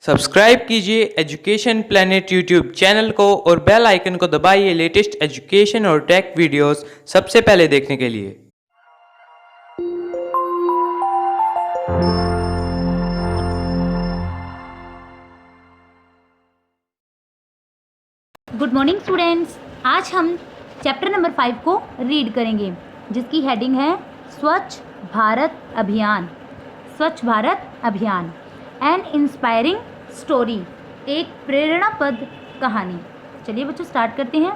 Subscribe कीजिए education planet YouTube channel को और बेल आइकन को दबाइए लेटेस्ट एजुकेशन और टेक वीडियोस सबसे पहले देखने के लिए। Good morning students. आज हम चैप्टर नंबर 5 को रीड करेंगे, जिसकी हेडिंग है स्वच्छ भारत अभियान। स्वच्छ भारत अभियान एन इंस्पायरिंग स्टोरी, एक प्रेरणापद कहानी। चलिए बच्चों स्टार्ट करते हैं।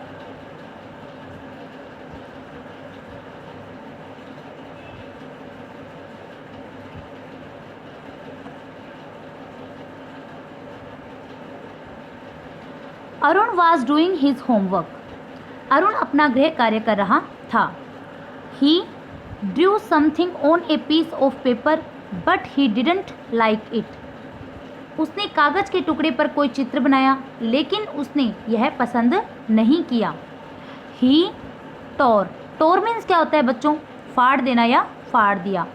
Arun was doing his homework. Arun अपना गृह कार्य कर रहा था। He drew something on a piece of paper but he didn't like it. उसने कागज के टुकड़े पर कोई चित्र बनाया, लेकिन उसने यह पसंद नहीं किया। ही टोर, टोर मीन्स क्या होता है बच्चों? फाड़ देना या फाड़ दिया।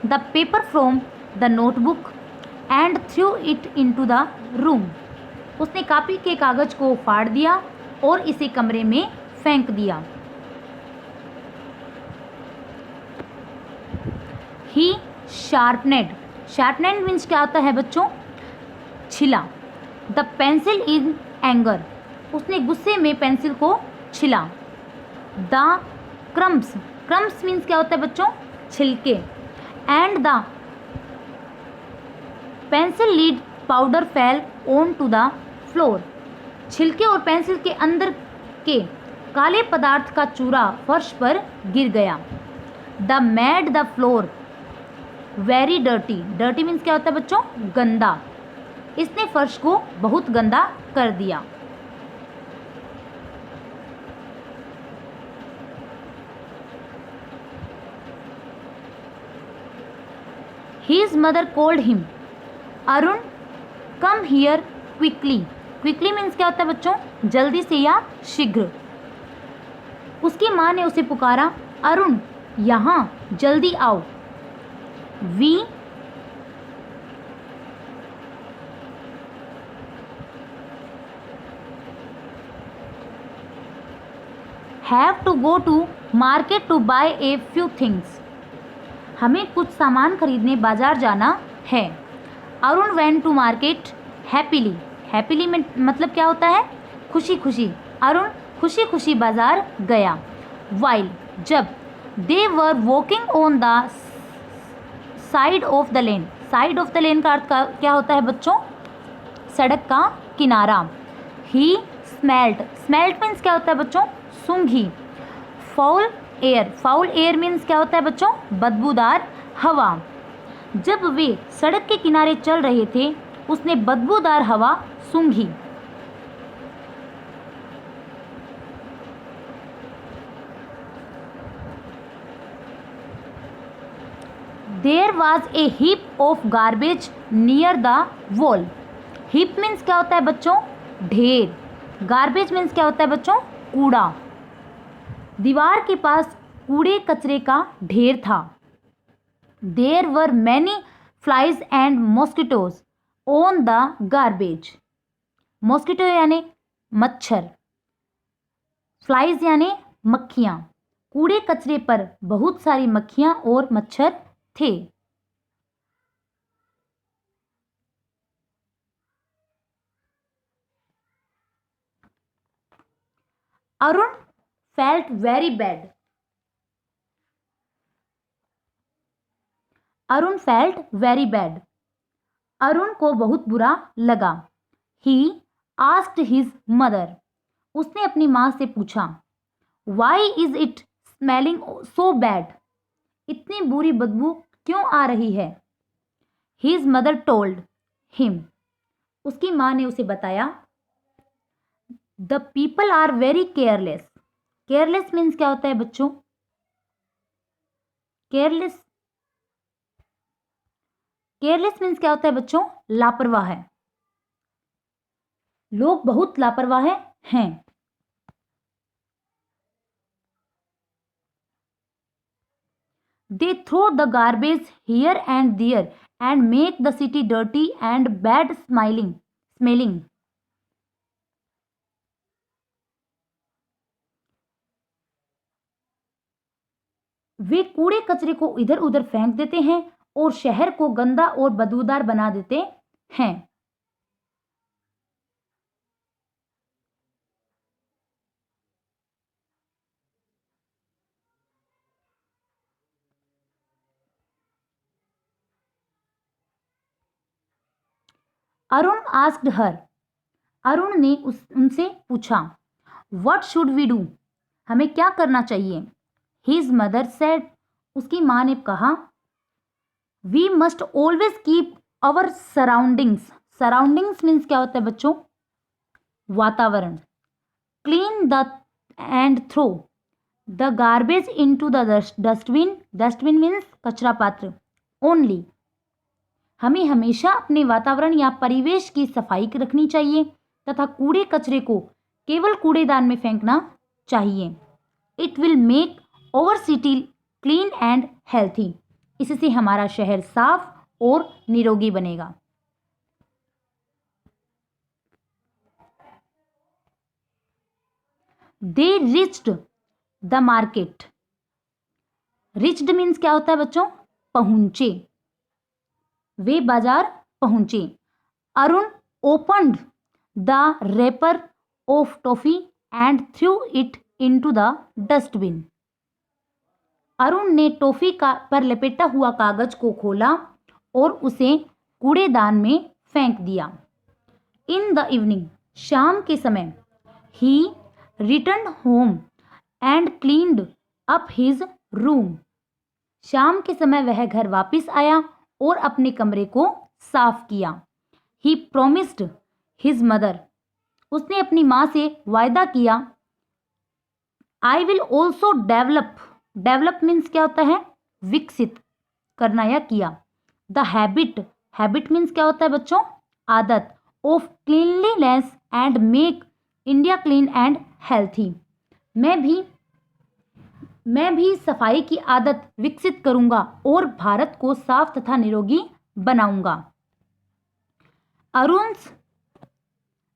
The paper from the notebook and threw it into the room. उसने कॉपी के कागज को फाड़ दिया और इसे कमरे में फेंक दिया। ही शार्पनेड, शार्पनेड मीन्स क्या होता है बच्चों? छिला। द पेंसिल इन एंगर, उसने गुस्से में पेंसिल को छिला। द क्रम्स, क्रम्स मीन्स क्या होता है बच्चों? छिलके। And the pencil lead powder fell on to the floor. छिलके और पेंसिल के अंदर के काले पदार्थ का चूरा फर्श पर गिर गया। The made the floor very dirty, dirty means क्या होता है बच्चों? गंदा। इसने फर्श को बहुत गंदा कर दिया। His mother called him. Arun come here quickly. Quickly means क्या होता है बच्चों? जल्दी से या शीघ्र। उसकी माँ ने उसे पुकारा, अरुण यहाँ जल्दी आओ। We have to go to market to buy a few things. हमें कुछ सामान खरीदने बाजार जाना है। Arun went to market happily. Happily में मतलब क्या होता है? खुशी खुशी। अरुण खुशी खुशी बाजार गया। While, जब they were walking on the side of the lane. Side of the lane का अर्थ क्या होता है बच्चों? सड़क का किनारा। He smelled. Smelled means क्या होता है बच्चों? सूंघी। Foul air, foul air means क्या होता है बच्चों? बदबूदार हवा। जब वे सड़क के किनारे चल रहे थे, उसने बदबूदार हवा सूंघी। There was a heap of garbage near the wall. Heap means क्या होता है बच्चों? ढेर। Garbage means क्या होता है बच्चों? कूड़ा। दीवार के पास कूड़े कचरे का ढेर था। There were many flies and mosquitoes on the garbage. Mosquito यानी मच्छर, फ्लाइज यानी मक्खियाँ। कूड़े कचरे पर बहुत सारी मक्खियाँ और मच्छर थे। Arun felt very bad. Arun felt very bad, Arun को बहुत बुरा लगा। ही आस्क्ड हिज मदर, उसने अपनी माँ से पूछा, why is it smelling so bad, इतनी बुरी बदबू क्यों आ रही है। हिज मदर टोल्ड हिम, उसकी माँ ने उसे बताया, the people are very careless. Careless means क्या होता है बच्चों? केयरलेस, केयरलेस मीन्स क्या होता है बच्चों? लापरवाह है। लोग बहुत लापरवाह हैं। They throw the garbage here and there and make the city dirty and bad smelling. वे कूड़े कचरे को इधर उधर फेंक देते हैं और शहर को गंदा और बदबूदार बना देते हैं। अरुण आस्क्ड हर, अरुण ने उनसे पूछा, व्हाट शुड वी डू, हमें क्या करना चाहिए। हिज मदर सेड, उसकी माँ ने कहा, we must always keep our surroundings, surroundings means क्या होता है बच्चों, वातावरण, clean the and throw the garbage into the dustbin, dustbin means कचरा पात्र ओनली, हमें हमेशा अपने वातावरण या परिवेश की सफाई रखनी चाहिए तथा कूड़े कचरे को केवल कूड़ेदान में फेंकना चाहिए। It will make our city clean and healthy, इससे हमारा शहर साफ और निरोगी बनेगा। They reached the market, reached means क्या होता है बच्चों, पहुंचे, वे बाजार पहुंचे। Arun opened the wrapper of toffee and threw it into the dustbin, Arun ने टॉफी का पर लपेटा हुआ कागज को खोला और उसे कूड़ेदान में फेंक दिया। इन द इवनिंग, शाम के समय, he return home and cleaned up his room, शाम के समय वह घर वापस आया और अपने कमरे को साफ किया। ही प्रोमिस्ड हिज मदर, उसने अपनी माँ से वायदा किया, I will also develop, develop means क्या होता है, विकसित करना या किया। द हैबिट, हैबिट मीन्स क्या होता है बच्चों, आदत, of cleanliness and make India clean and healthy, मैं भी सफाई की आदत विकसित करूंगा और भारत को साफ तथा निरोगी बनाऊंगा।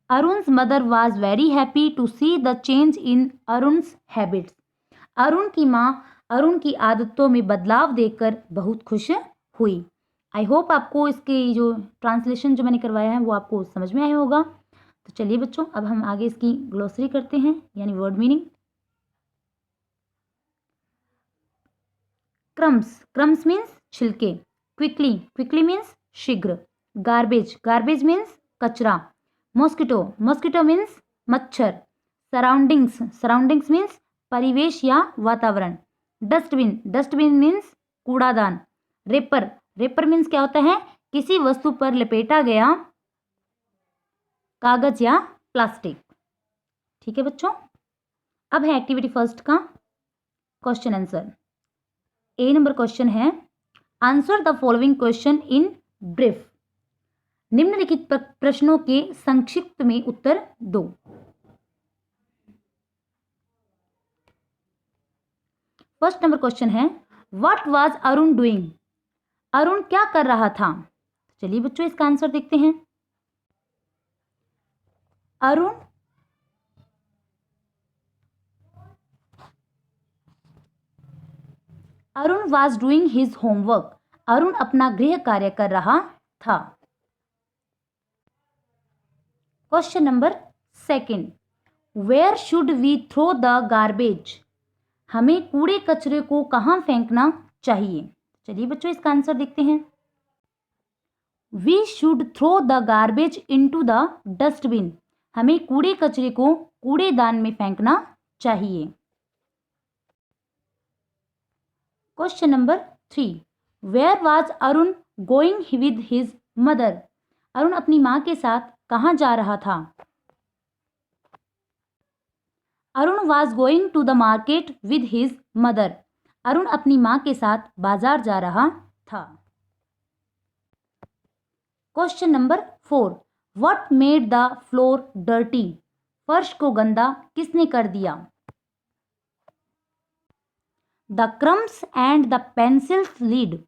Arun's mother was very happy to see the change in Arun's habits, Arun की माँ अरुण की आदतों में बदलाव देखकर बहुत खुश हुई। आई होप आपको इसकी जो ट्रांसलेशन जो मैंने करवाया है वो आपको समझ में आया होगा। तो चलिए बच्चों, अब हम आगे इसकी ग्लोसरी करते हैं, यानी word meaning. Crumbs, crumbs means छिलके। क्विकली, क्विकली मीन्स शीघ्र। गार्बेज, गार्बेज मीन्स कचरा। मॉस्किटो, मॉस्किटो मीन्स मच्छर। सराउंडिंग्स, सराउंडिंग्स मीन्स परिवेश या वातावरण। डस्टबिन, डस्टबिन मीन्स कूड़ादान। रेपर, रेपर मीन्स क्या होता है, किसी वस्तु पर लपेटा गया कागज या प्लास्टिक। ठीक है बच्चों, अब है एक्टिविटी फर्स्ट का क्वेश्चन आंसर। ए नंबर क्वेश्चन है, answer the following question in brief, निम्नलिखित प्रश्नों के संक्षिप्त में उत्तर दो। फर्स्ट नंबर क्वेश्चन है, what was Arun doing, Arun क्या कर रहा था। चलिए बच्चों इसका आंसर देखते हैं। Arun was doing his homework, Arun अपना गृह कार्य कर रहा था। Question number second, where should we throw the garbage, हमें कूड़े कचरे को कहाँ फेंकना चाहिए। चलिए बच्चों इसका आंसर देखते हैं। We should throw the garbage into the dustbin, हमें कूड़े कचरे को कूड़ेदान में फेंकना चाहिए। Question number 3, where was Arun going with his mother, Arun अपनी माँ के साथ कहाँ जा रहा था। Arun was going to the market with his mother, Arun अपनी माँ के साथ बाजार जा रहा था। Question number 4, what made the floor dirty, फर्श को गंदा किसने कर दिया। The crumbs and the pencils lead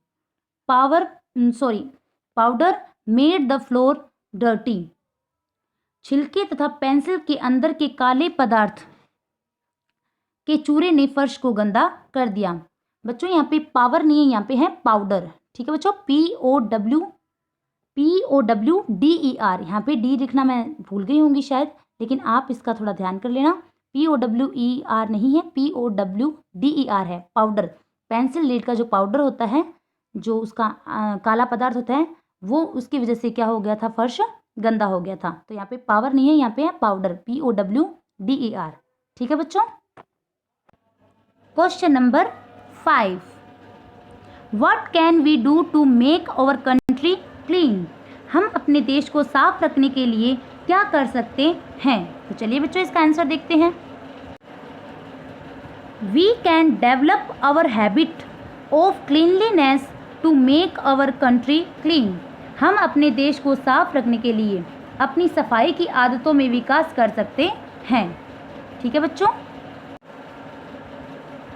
powder made the floor dirty. छिलके तथा पेंसिल के अंदर के काले पदार्थ के चूरे ने फर्श को गंदा कर दिया। बच्चों यहाँ पे पावर नहीं है, यहाँ पे है पाउडर। ठीक है बच्चों, POWDER। यहाँ पे डी लिखना मैं भूल गई होंगी शायद, लेकिन आप इसका थोड़ा ध्यान कर लेना। POWER नहीं है, POWDER है, पाउडर। पेंसिल लीड का जो पाउडर होता है, जो उसका काला पदार्थ होता है, वो उसकी वजह से क्या हो गया था, फर्श गंदा हो गया था। तो यहाँ पे पावर नहीं है, यहाँ पे है पाउडर, POWDER। ठीक है बच्चों। Question number 5, what can we do to make our country clean. हम अपने देश को साफ रखने के लिए क्या कर सकते हैं। तो चलिए बच्चों इसका आंसर देखते हैं। We can develop our habit of cleanliness to make our country clean. हम अपने देश को साफ रखने के लिए अपनी सफाई की आदतों में विकास कर सकते हैं। ठीक है बच्चों।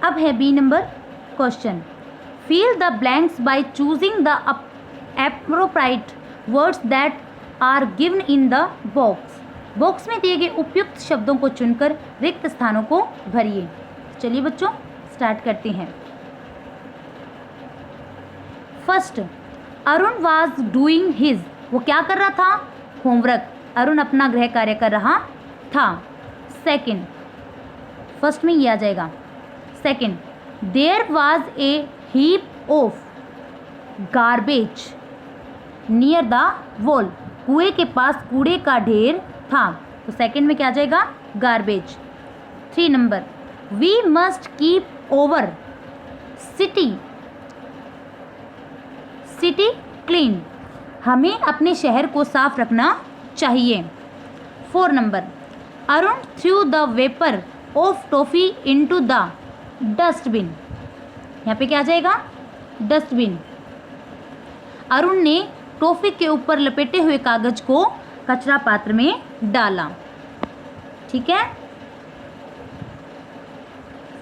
अब है B number question, fill the blanks by choosing the appropriate words that are given in the box। Box में दिए गए उपयुक्त शब्दों को चुनकर रिक्त स्थानों को भरिए। चलिए बच्चों स्टार्ट करते हैं। First, Arun was doing his. वो क्या कर रहा था, होमवर्क। अरुण अपना गृह कार्य कर रहा था। सेकंड, फर्स्ट में ये आ जाएगा। Second, there was a heap of garbage near the wall। कुएं के पास कूड़े का ढेर था। तो सेकंड में क्या आ जाएगा, garbage. 3 number, we must keep our city clean। हमें अपने शहर को साफ रखना चाहिए। 4 number, Arun threw the vapor of toffee into the dustbin। यहाँ पे क्या आ जाएगा, डस्टबिन। अरुण ने टॉफी के ऊपर लपेटे हुए कागज को कचरा पात्र में डाला। ठीक है।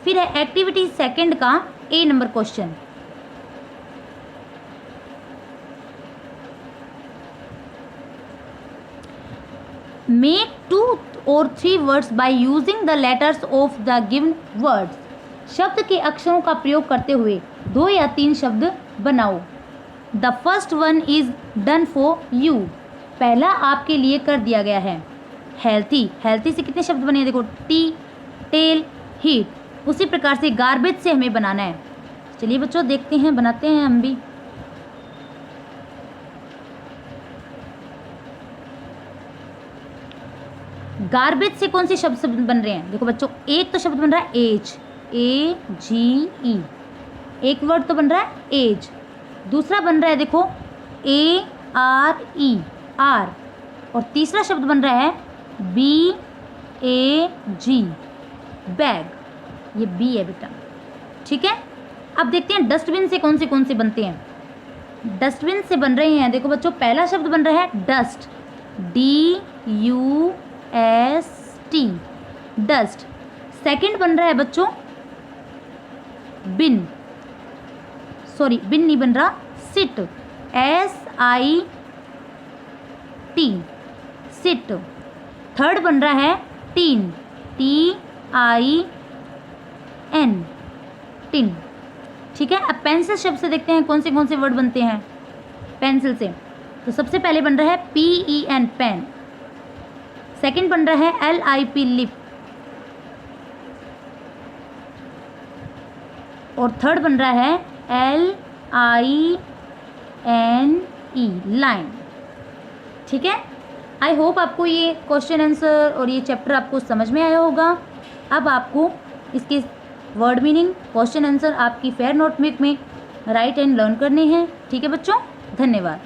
फिर है एक्टिविटी सेकंड का A number question. Make 2 or 3 words by using the letters of the given words. शब्द के अक्षरों का प्रयोग करते हुए 2 या 3 शब्द बनाओ। The first one is done for you. पहला आपके लिए कर दिया गया है। हेल्थी, हेल्थी से कितने शब्द बने हैं देखो, टी, टेल, हीट। उसी प्रकार से गार्बेज से हमें बनाना है। चलिए बच्चों देखते हैं, बनाते हैं हम भी। गार्बेज से कौन से शब्द बन रहे हैं देखो बच्चों, एक तो शब्द बन रहा है एज, AGE, एक वर्ड तो बन रहा है एज। दूसरा बन रहा है देखो ARE, आर। और तीसरा शब्द बन रहा है BAG, बैग। ये बी है बेटा। ठीक है। अब देखते हैं डस्टबिन से कौन से बनते हैं। डस्टबिन से बन रहे हैं देखो बच्चों, पहला शब्द बन रहा है डस्ट, DUST, डस्ट। सेकंड बन रहा है बच्चों बिन, सॉरी बिन नहीं बन रहा, सिट, SIT, सिट। थर्ड बन रहा है टीन, TIN, टिन। ठीक है। अब पेंसिल शब्द से देखते हैं कौन से वर्ड बनते हैं पेंसिल से। तो सबसे पहले बन रहा है PEN, पेन। सेकंड बन रहा है LIP, लिप। और थर्ड बन रहा है LINE, लाइन। ठीक है। आई होप आपको ये क्वेश्चन आंसर और ये चैप्टर आपको समझ में आया होगा। अब आपको इसके वर्ड मीनिंग, क्वेश्चन आंसर आपकी फेयर नोटबुक में राइट एंड लर्न करने हैं। ठीक है बच्चों, धन्यवाद।